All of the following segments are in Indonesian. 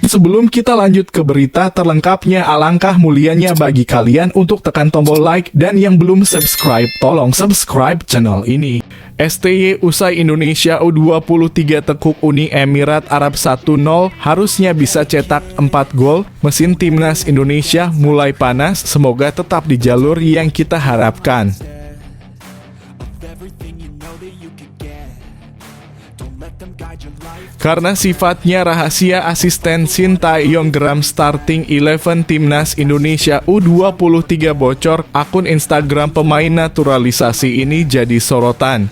Sebelum kita lanjut ke berita terlengkapnya, alangkah mulianya bagi kalian untuk tekan tombol like, dan yang belum subscribe, tolong subscribe channel ini. STY usai Indonesia U23 tekuk Uni Emirat Arab 1-0, harusnya bisa cetak 4 gol. Mesin timnas Indonesia mulai panas, semoga tetap di jalur yang kita harapkan. Karena sifatnya rahasia, asisten Shin Tae-yong starting 11 timnas Indonesia U23 bocor, akun Instagram pemain naturalisasi ini jadi sorotan.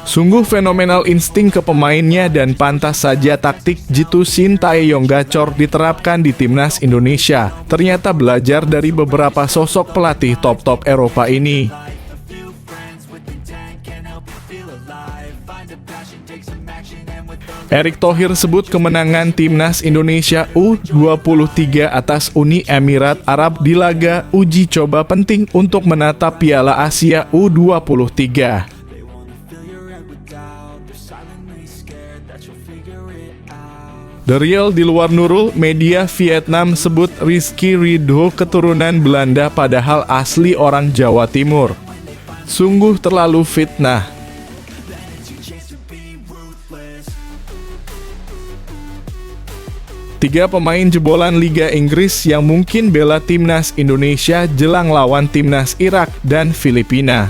Sungguh fenomenal insting ke pemainnya dan pantas saja taktik jitu Shin Tae-yong gacor diterapkan di timnas Indonesia. Ternyata belajar dari beberapa sosok pelatih top-top Eropa ini. Erick Thohir sebut kemenangan timnas Indonesia U23 atas Uni Emirat Arab di laga uji coba penting untuk menatap Piala Asia U23. The Real di luar Nurul, media Vietnam sebut Rizky Ridho keturunan Belanda padahal asli orang Jawa Timur. Sungguh terlalu fitnah. Tiga pemain jebolan Liga Inggris yang mungkin bela timnas Indonesia jelang lawan timnas Irak dan Filipina.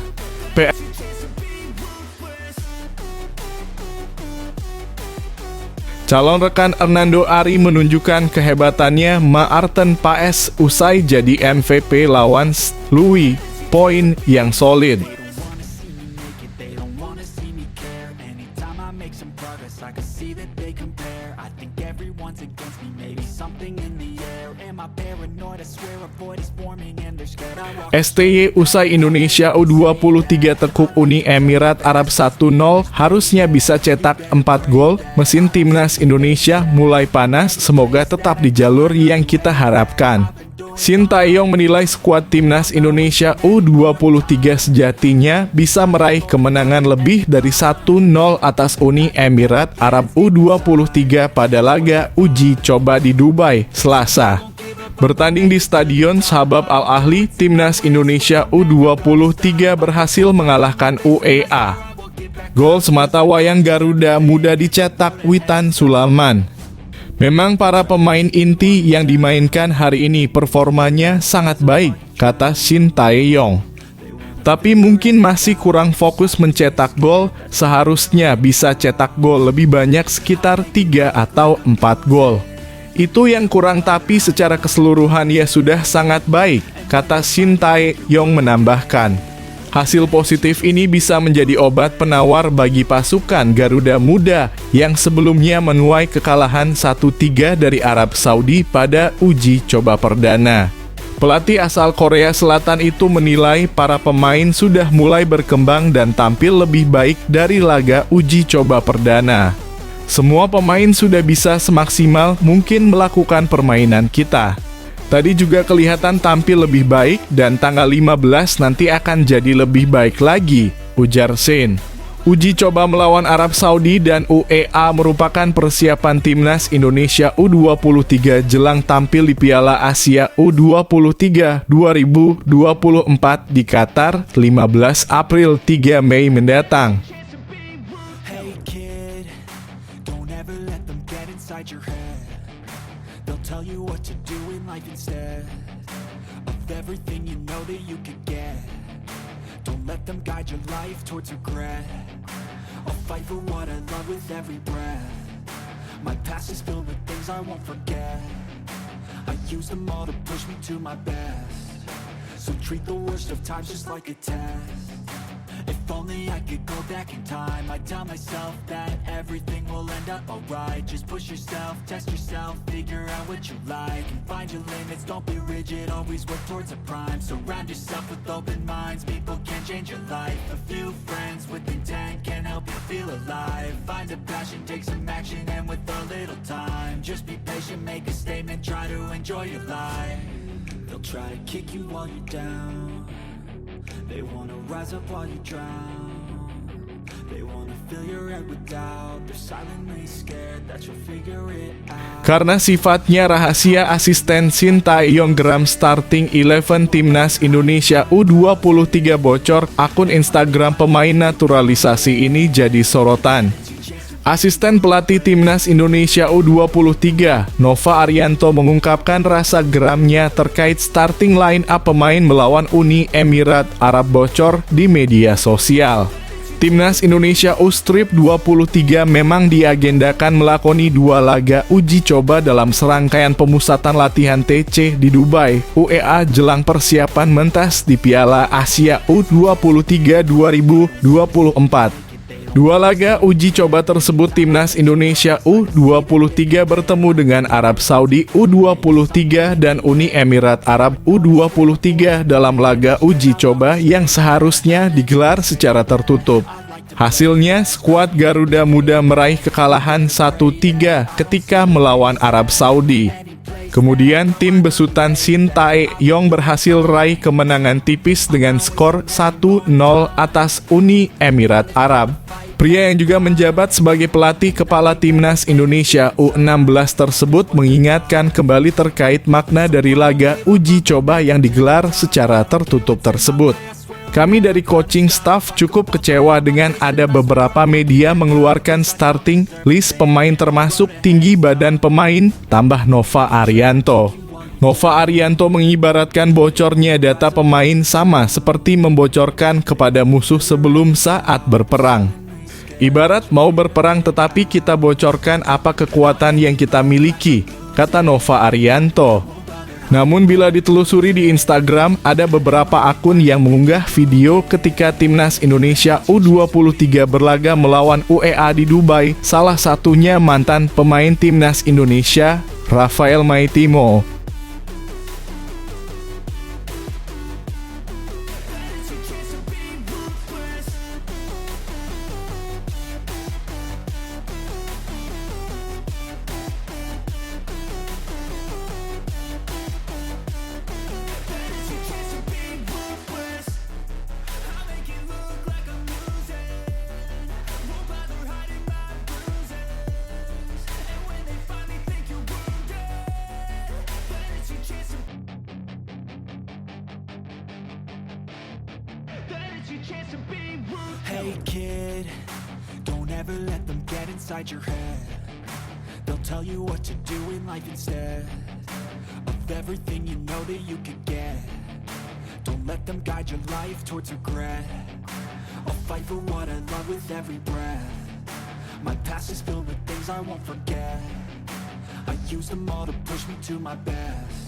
Calon rekan Hernando Ari menunjukkan kehebatannya Maarten Paes usai jadi MVP lawan Louis, poin yang solid. STY usai Indonesia U23 tekuk Uni Emirat Arab 1-0, harusnya bisa cetak 4 gol. Mesin timnas Indonesia mulai panas, semoga tetap di jalur yang kita harapkan. Shin Tae-yong menilai skuad timnas Indonesia U23 sejatinya bisa meraih kemenangan lebih dari 1-0 atas Uni Emirat Arab U23 pada laga uji coba di Dubai, Selasa. Bertanding di Stadion Sabab Al-Ahli, timnas Indonesia U23 berhasil mengalahkan UEA. Gol semata wayang Garuda Muda dicetak Witan Sulaiman. Memang para pemain inti yang dimainkan hari ini performanya sangat baik, kata Shin Tae-yong. Tapi mungkin masih kurang fokus mencetak gol, seharusnya bisa cetak gol lebih banyak sekitar 3 atau 4 gol. Itu yang kurang, tapi secara keseluruhan ya sudah sangat baik, kata Shin Tae-yong menambahkan. Hasil positif ini bisa menjadi obat penawar bagi pasukan Garuda Muda yang sebelumnya menuai kekalahan 1-3 dari Arab Saudi pada uji coba perdana. Pelatih asal Korea Selatan itu menilai para pemain sudah mulai berkembang dan tampil lebih baik dari laga uji coba perdana. Semua pemain sudah bisa semaksimal mungkin melakukan permainan kita. Tadi juga kelihatan tampil lebih baik dan tanggal 15 nanti akan jadi lebih baik lagi, ujar Shin. Uji coba melawan Arab Saudi dan UEA merupakan persiapan timnas Indonesia U23 jelang tampil di Piala Asia U23 2024 di Qatar 15 April 3 Mei mendatang. Your head, they'll tell you what to do in life instead of everything you know that you could get. Don't let them guide your life towards regret. I'll fight for what I love with every breath. My past is filled with things I won't forget. I use them all to push me to my best. So treat the worst of times just like a test. If only I could go back in time, I'd tell myself that everything will end up alright. Just push yourself, test yourself, figure out what you like, and find your limits, don't be rigid, always work towards a prime. Surround yourself with open minds, people can change your life. A few friends with intent can help you feel alive. Find a passion, take some action, and with a little time, just be patient, make a statement, try to enjoy your life. They'll try to kick you while you're down, they wanna rise up while you drown. They wanna fill your head with doubt. They're silently scared that you'll figure it out. Karena sifatnya rahasia, asisten Shin Tae-yong geram starting 11 Timnas Indonesia U23 bocor, akun Instagram pemain naturalisasi ini jadi sorotan. Asisten pelatih Timnas Indonesia U23, Nova Arianto mengungkapkan rasa geramnya terkait starting line up pemain melawan Uni Emirat Arab bocor di media sosial. Timnas Indonesia U23 memang diagendakan melakoni 2 laga uji coba dalam serangkaian pemusatan latihan TC di Dubai, UEA jelang persiapan mentas di Piala Asia U23 2024. 2 laga uji coba tersebut Timnas Indonesia U23 bertemu dengan Arab Saudi U23 dan Uni Emirat Arab U23 dalam laga uji coba yang seharusnya digelar secara tertutup. Hasilnya, skuad Garuda Muda meraih kekalahan 1-3 ketika melawan Arab Saudi. Kemudian tim besutan Shin Tae-yong berhasil raih kemenangan tipis dengan skor 1-0 atas Uni Emirat Arab. Pria yang juga menjabat sebagai pelatih kepala Timnas Indonesia U16 tersebut mengingatkan kembali terkait makna dari laga uji coba yang digelar secara tertutup tersebut. Kami dari coaching staff cukup kecewa dengan ada beberapa media mengeluarkan starting list pemain termasuk tinggi badan pemain, tambah Nova Arianto. Nova Arianto mengibaratkan bocornya data pemain sama seperti membocorkan kepada musuh sebelum saat berperang. Ibarat mau berperang tetapi kita bocorkan apa kekuatan yang kita miliki, kata Nova Arianto. Namun bila ditelusuri di Instagram, ada beberapa akun yang mengunggah video ketika Timnas Indonesia U23 berlaga melawan UEA di Dubai, salah satunya mantan pemain Timnas Indonesia, Rafael Maitimo. Hey kid, don't ever let them get inside your head. They'll tell you what to do in life instead of everything you know that you could get. Don't let them guide your life towards regret. I'll fight for what I love with every breath. My past is filled with things I won't forget. I use them all to push me to my best.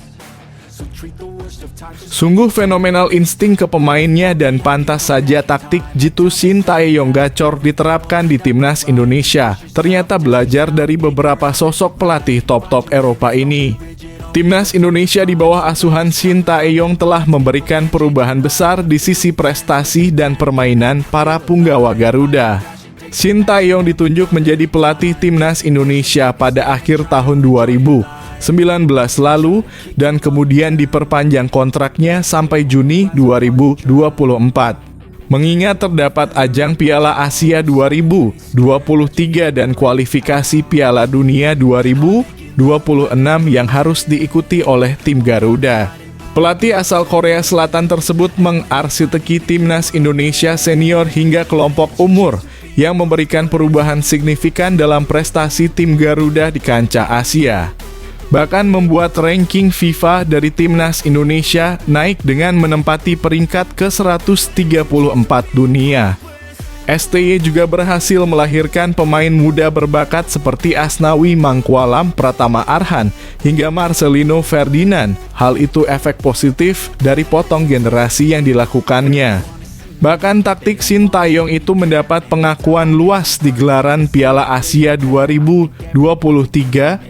Sungguh fenomenal insting kepemainnya dan pantas saja taktik jitu Shin Tae-yong gacor diterapkan di Timnas Indonesia. Ternyata belajar dari beberapa sosok pelatih top-top Eropa ini. Timnas Indonesia di bawah asuhan Shin Tae-yong telah memberikan perubahan besar di sisi prestasi dan permainan para punggawa Garuda. Shin Tae-yong ditunjuk menjadi pelatih Timnas Indonesia pada akhir tahun 2019 lalu dan kemudian diperpanjang kontraknya sampai Juni 2024. Mengingat terdapat ajang Piala Asia 2023 dan kualifikasi Piala Dunia 2026 yang harus diikuti oleh tim Garuda. Pelatih asal Korea Selatan tersebut mengarsiteki Timnas Indonesia senior hingga kelompok umur yang memberikan perubahan signifikan dalam prestasi tim Garuda di kancah Asia. Bahkan membuat ranking FIFA dari Timnas Indonesia naik dengan menempati peringkat ke-134 dunia. STY juga berhasil melahirkan pemain muda berbakat seperti Asnawi Mangkualam, Pratama Arhan, hingga Marcelino Ferdinand. Hal itu efek positif dari potong generasi yang dilakukannya. Bahkan taktik Shin Tae-yong itu mendapat pengakuan luas di gelaran Piala Asia 2023,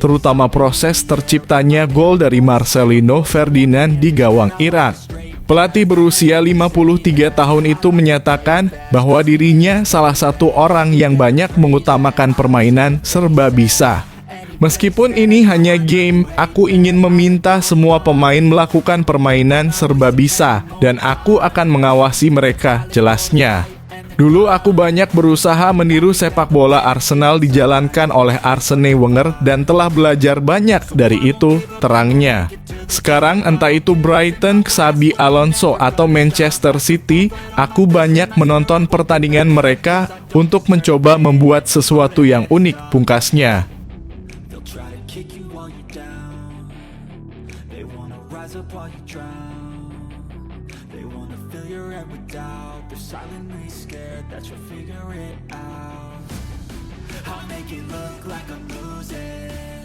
terutama proses terciptanya gol dari Marcelino Ferdinand di gawang Irak. Pelatih berusia 53 tahun itu menyatakan bahwa dirinya salah satu orang yang banyak mengutamakan permainan serba bisa. Meskipun ini hanya game, aku ingin meminta semua pemain melakukan permainan serba bisa, dan aku akan mengawasi mereka, jelasnya. Dulu aku banyak berusaha meniru sepak bola Arsenal dijalankan oleh Arsene Wenger dan telah belajar banyak dari itu, terangnya. Sekarang entah itu Brighton, Xabi Alonso atau Manchester City, aku banyak menonton pertandingan mereka untuk mencoba membuat sesuatu yang unik, pungkasnya. They'll try to kick you while you're down. They wanna rise up while you drown. They wanna fill your head with doubt. They're silently scared that you'll figure it out. I'll make it look like I'm losing.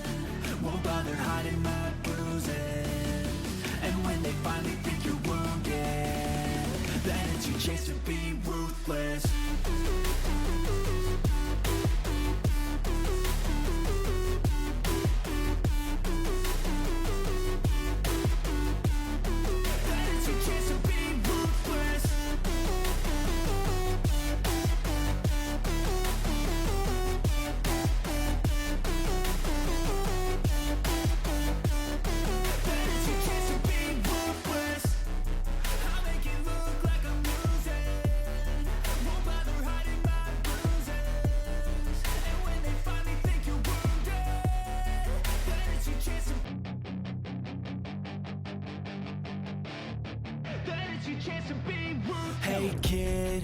Won't bother hiding my bruises. And when they finally think you're wounded, then it's your chance to be ruthless. Hey kid,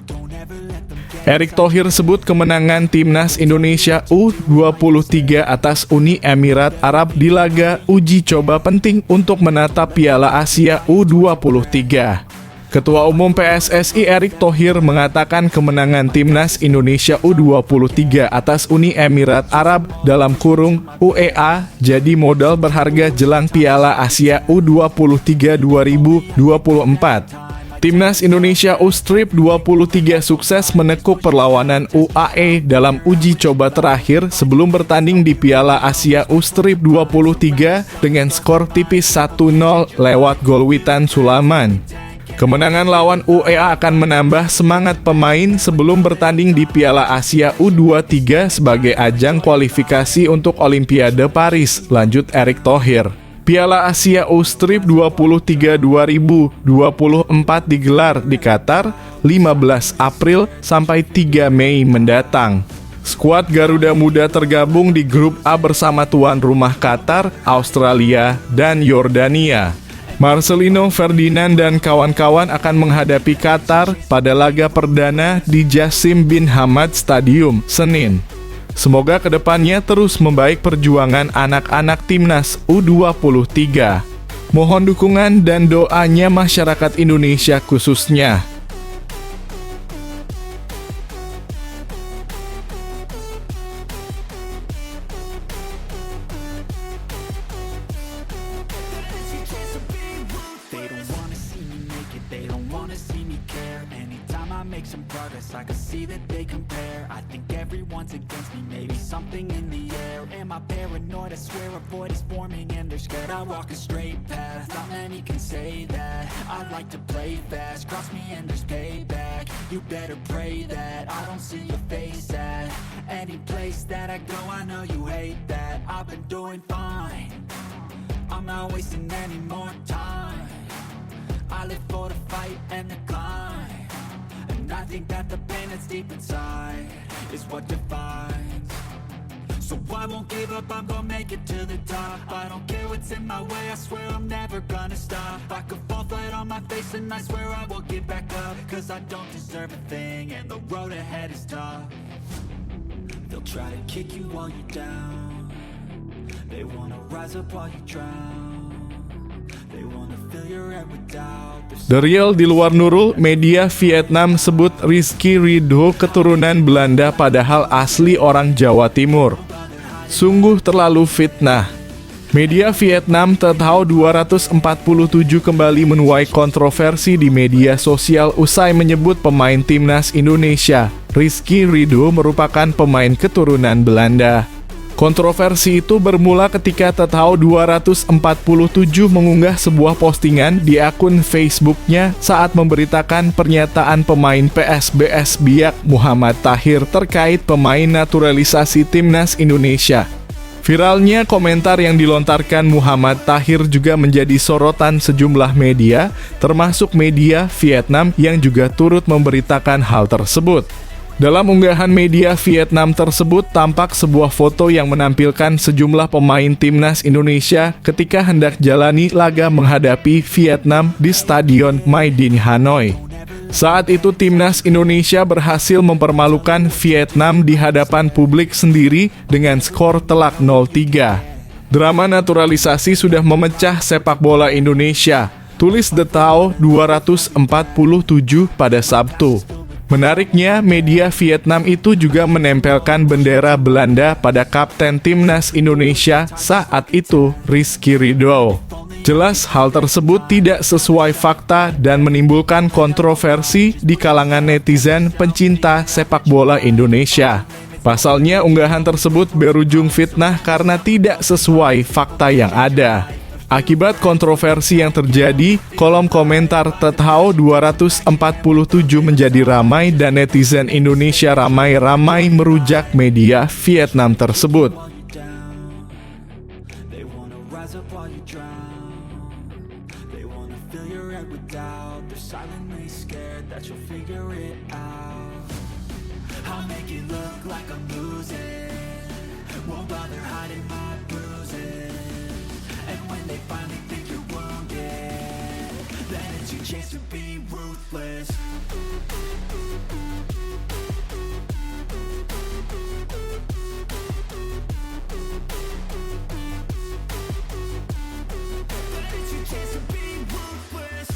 don't ever let them get Erick Thohir sebut kemenangan timnas Indonesia U23 atas Uni Emirat Arab di laga uji coba penting untuk menatap Piala Asia U23. Ketua Umum PSSI Erick Thohir mengatakan kemenangan timnas Indonesia U23 atas Uni Emirat Arab dalam kurung UEA jadi modal berharga jelang Piala Asia U23 2024. Timnas Indonesia U-Strip 23 sukses menekuk perlawanan UAE dalam uji coba terakhir sebelum bertanding di Piala Asia U-Strip 23 dengan skor tipis 1-0 lewat gol Witan Sulaiman. Kemenangan lawan UEA akan menambah semangat pemain sebelum bertanding di Piala Asia U23 sebagai ajang kualifikasi untuk Olimpiade Paris, lanjut Erick Thohir. Piala Asia U-Strip 23 2024 digelar di Qatar 15 April sampai 3 Mei mendatang. Skuad Garuda Muda tergabung di grup A bersama tuan rumah Qatar, Australia, dan Yordania. Marcelino Ferdinand dan kawan-kawan akan menghadapi Qatar pada laga perdana di Jassim bin Hamad Stadium, Senin. Semoga kedepannya terus membaik perjuangan anak-anak timnas U23. Mohon dukungan dan doanya masyarakat Indonesia khususnya. They don't wanna see me make it, they don't wanna see me care. Anytime I make some progress, I can see that they compare. I think everyone's against me, maybe something in the air. Am I paranoid? I swear a void is forming and they're scared. I walk a straight path, not many can say that. I like to play fast, cross me and there's payback. You better pray that I don't see your face at any place that I go. I know you hate that. I've been doing fine, I'm not wasting any more time. I live for the fight and the climb, and I think that the pain that's deep inside is what defines. So I won't give up, I'm gonna make it to the top. I don't care what's in my way, I swear I'm never gonna stop. I could fall flat on my face and I swear I will get back up, cause I don't deserve a thing and the road ahead is tough. They'll try to kick you while you're down. They wanna rise up while you drown. They wanna fill your head with doubt. The Real di luar Nurul, media Vietnam sebut Rizky Ridho keturunan Belanda padahal asli orang Jawa Timur. Sungguh terlalu fitnah. Media Vietnam Tetao 247 kembali menuai kontroversi di media sosial usai menyebut pemain timnas Indonesia, Rizky Ridho merupakan pemain keturunan Belanda. Kontroversi itu bermula ketika Tetao 247 mengunggah sebuah postingan di akun Facebooknya saat memberitakan pernyataan pemain PSBS Biak Muhammad Tahir terkait pemain naturalisasi timnas Indonesia. Viralnya komentar yang dilontarkan Muhammad Tahir juga menjadi sorotan sejumlah media, termasuk media Vietnam yang juga turut memberitakan hal tersebut. Dalam unggahan media Vietnam tersebut tampak sebuah foto yang menampilkan sejumlah pemain timnas Indonesia ketika hendak jalani laga menghadapi Vietnam di Stadion Mai Dinh Hanoi. Saat itu timnas Indonesia berhasil mempermalukan Vietnam di hadapan publik sendiri dengan skor telak 0-3. Drama naturalisasi sudah memecah sepak bola Indonesia, tulis The Tao 247 pada Sabtu. Menariknya, media Vietnam itu juga menempelkan bendera Belanda pada kapten timnas Indonesia saat itu, Rizky Ridho. Jelas hal tersebut tidak sesuai fakta dan menimbulkan kontroversi di kalangan netizen pencinta sepak bola Indonesia. Pasalnya, unggahan tersebut berujung fitnah karena tidak sesuai fakta yang ada. Akibat kontroversi yang terjadi, kolom komentar Tethao 247 menjadi ramai dan netizen Indonesia ramai-ramai merujak media Vietnam tersebut. Chance to be ruthless. It's your chance to be ruthless.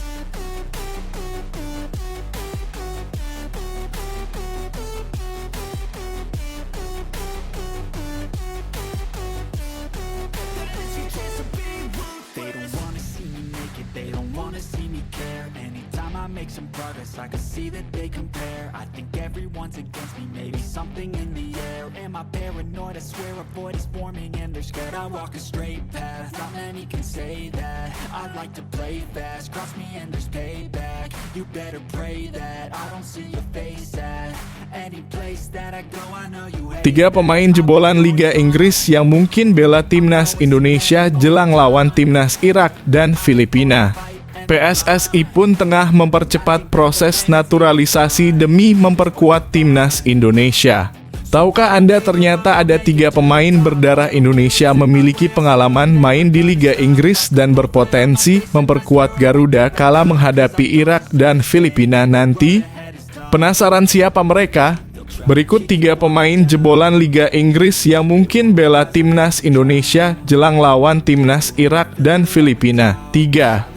It's your chance to be ruthless. They don't wanna see me make it, they don't wanna see me care. Anytime I make some progress, I can see that they compare. I think everyone's against me, maybe something in the air. Am I paranoid? I swear a void is forming and they're scared I walk a straight path. Not many can say that. I like to play fast, cross me and there's payback. You better pray that I don't see your face at any place that I go. I know you hate. 3 pemain jebolan Liga Inggris yang mungkin bela timnas Indonesia jelang lawan timnas Irak dan Filipina. PSSI pun tengah mempercepat proses naturalisasi demi memperkuat timnas Indonesia. Tahukah Anda ternyata ada 3 pemain berdarah Indonesia memiliki pengalaman main di Liga Inggris dan berpotensi memperkuat Garuda kala menghadapi Irak dan Filipina nanti? Penasaran siapa mereka? Berikut 3 pemain jebolan Liga Inggris yang mungkin bela timnas Indonesia jelang lawan timnas Irak dan Filipina. 3.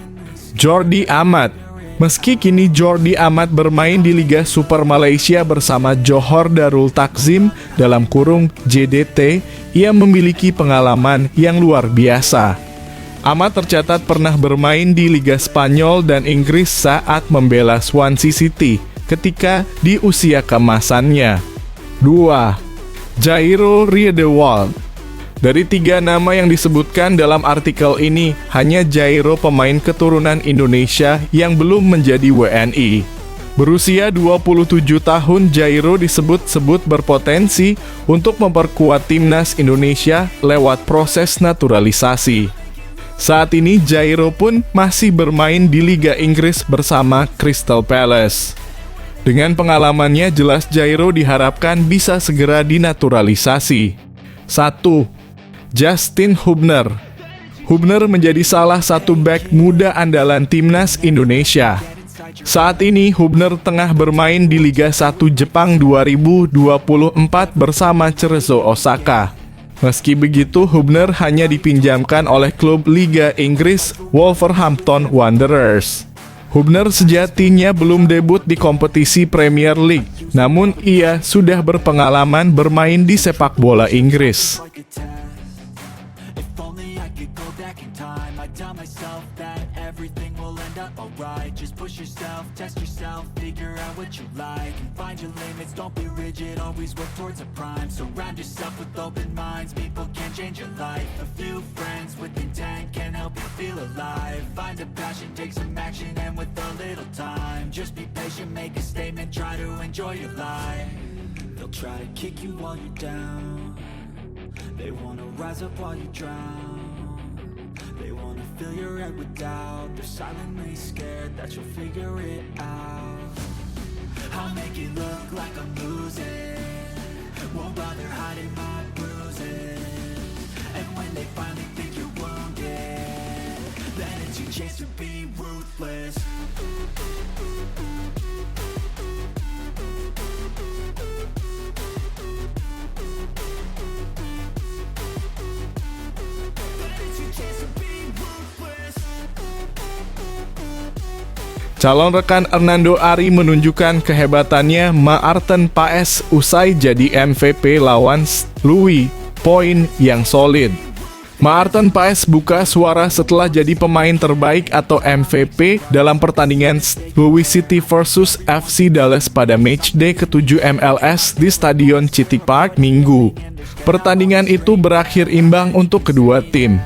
Jordi Amat. Meski kini Jordi Amat bermain di Liga Super Malaysia bersama Johor Darul Takzim dalam kurung JDT, ia memiliki pengalaman yang luar biasa. Amat tercatat pernah bermain di Liga Spanyol dan Inggris saat membela Swansea City ketika di usia keemasannya. 2. Jairo Riedewald. Dari 3 nama yang disebutkan dalam artikel ini, hanya Jairo pemain keturunan Indonesia yang belum menjadi WNI. Berusia 27 tahun, Jairo disebut-sebut berpotensi untuk memperkuat timnas Indonesia lewat proses naturalisasi. Saat ini Jairo pun masih bermain di Liga Inggris bersama Crystal Palace. Dengan pengalamannya, jelas Jairo diharapkan bisa segera dinaturalisasi. 1. Justin Hubner. Hubner menjadi salah satu bek muda andalan timnas Indonesia. Saat ini Hubner tengah bermain di Liga 1 Jepang 2024 bersama Cerezo Osaka. Meski begitu, Hubner hanya dipinjamkan oleh klub Liga Inggris Wolverhampton Wanderers. Hubner sejatinya belum debut di kompetisi Premier League, namun ia sudah berpengalaman bermain di sepak bola Inggris. Push yourself, test yourself, figure out what you like and find your limits, don't be rigid, always work towards a prime. Surround yourself with open minds, people can change your life. A few friends with intent can help you feel alive. Find a passion, take some action, and with a little time, just be patient, make a statement, try to enjoy your life. They'll try to kick you while you're down, They wanna rise up while you drown. They wanna fill your head with doubt. They're silently scared that you'll figure it out. I'll make it look like I'm losing. Won't bother hiding my bruises. And when they finally think you're wounded, then it's your chance to be ruthless. Calon rekan Hernando Ari menunjukkan kehebatannya Maarten Paes usai jadi MVP lawan Louis poin yang solid. Maarten Paes buka suara setelah jadi pemain terbaik atau MVP dalam pertandingan Louis City versus FC Dallas pada matchday ke-7 MLS di Stadion City Park Minggu. Pertandingan itu berakhir imbang untuk kedua tim.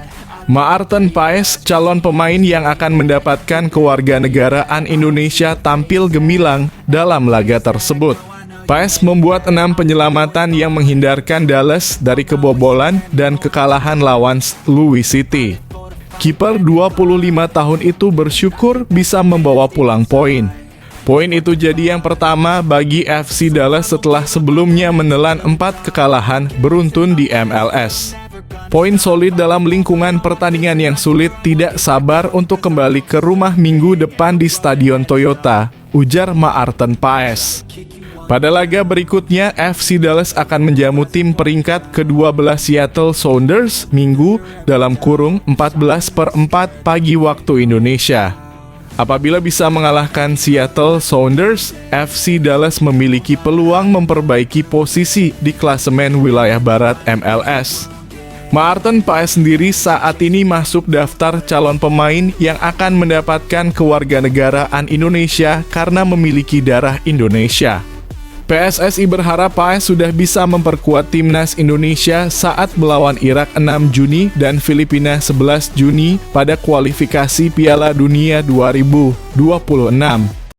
Maarten Paes, calon pemain yang akan mendapatkan kewarganegaraan Indonesia, tampil gemilang dalam laga tersebut. Paes membuat 6 penyelamatan yang menghindarkan Dallas dari kebobolan dan kekalahan lawan Louis City. Kiper 25 tahun itu bersyukur bisa membawa pulang poin. Poin itu jadi yang pertama bagi FC Dallas setelah sebelumnya menelan 4 kekalahan beruntun di MLS. Poin solid dalam lingkungan pertandingan yang sulit, tidak sabar untuk kembali ke rumah minggu depan di Stadion Toyota, ujar Maarten Paes. Pada laga berikutnya, FC Dallas akan menjamu tim peringkat ke-12 Seattle Sounders Minggu (14/4 pagi waktu Indonesia). Apabila bisa mengalahkan Seattle Sounders, FC Dallas memiliki peluang memperbaiki posisi di klasemen wilayah barat MLS. Maarten Paes sendiri saat ini masuk daftar calon pemain yang akan mendapatkan kewarganegaraan Indonesia karena memiliki darah Indonesia. PSSI berharap Paes sudah bisa memperkuat timnas Indonesia saat melawan Irak 6 Juni dan Filipina 11 Juni pada kualifikasi Piala Dunia 2026.